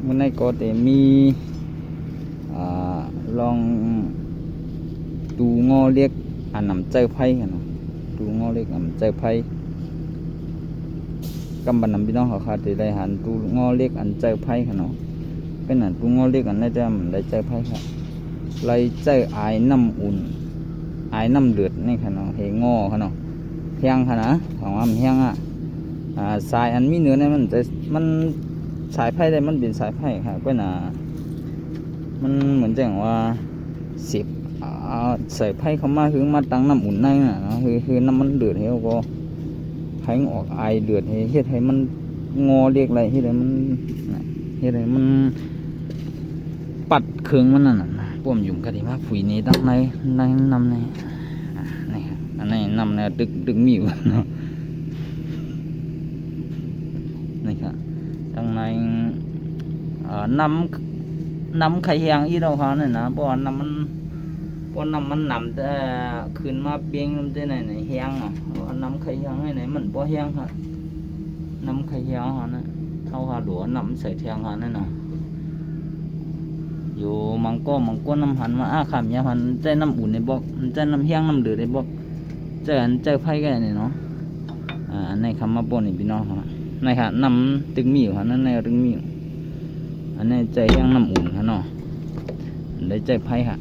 วันนี้ก็แต่มีลองดูงอเรียกอันนำเจอไพ่กันเนาะดูงอเรียกอันเจอไพ่กำบันนำพี่น้องเขาขาดได้หันดูงอเรียกอันเจอไพ่กันเนาะเป็นอันดูงอเรียกอันได้จะมันได้เจอไพ่ครับเลยเจอไอ้น้ำอุ่นไอ้น้ำเดือดนี่ค่ะเนาะเฮงอค่ะเนาะแห้งค่ะนะของว่ามันแห้งสายอันมีเนื้อเนี่ยมันสายไพ่ได้มันเป็นสายไพ่ค่ะก็น่ะมันเหมือนจังว่าสิบใส่ไพ่เข้ามาคือมาตั้งน้ำอุ่นในน่ะคือน้ำมันเดือดให้ก็ให้ออกไอเดือดให้เฮ็ดให้มันงอเรียกอะไรเฮ็ดให้มันปัดเครื่องมันนั่นน่ะพวกยุ่งกันดีมากฝุ่ยนี้ตั้งในน้ำในนี่ครับอันนี้น้ำในดึกมิวเนาะนี่ครับตั้งในน้ำไข่แห้งอีเราเขาเนี่ยนะเพราะน้ำมันนำแต่ขึ้นมาเปียงมันจะไหนแห้งน้ำไข่แห้งให้ไหนมันพอแห้งครับน้ำไข่แห้งเขาเนี่ยเท่าหาหลวน้ำใส่แทงเขาเนี่ยนะอยู่มังก็น้ำหันมาขามยาหันใจน้ำอุ่นในบอกใจน้ำแห้งน้ำเดือดในบอกใจไผ่กันเนี่ยเนาะในคำมาปนนี่พี่น้องครับในค่ะน้ำตึงมีอยู่ค่ะนั่นในตึงมีอยู่อันนี้ใจแห้งน้ำอุ่นค่ะเนาะได้ใจไผ่ค่ะ